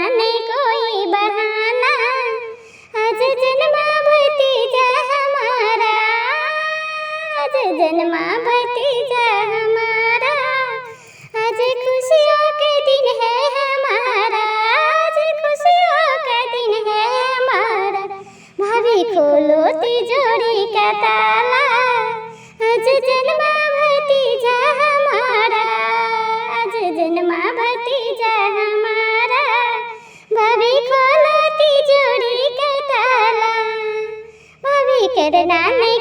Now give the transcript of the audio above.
नहीं कोई बहाना, आज जन्मा भतीजा हमारा, आज जन्मा भतीजा हमारा, आज खुशियों के दिन है हमारा, आज खुशियों का दिन है हमारा। भाभी खोलो तिजोरी का ताला, आज जन्मा भतीजा हमारा, आज जन्मा भतीजा हमारा। भाभी खोलो तिजोरी का ताला, भाभी करना नहीं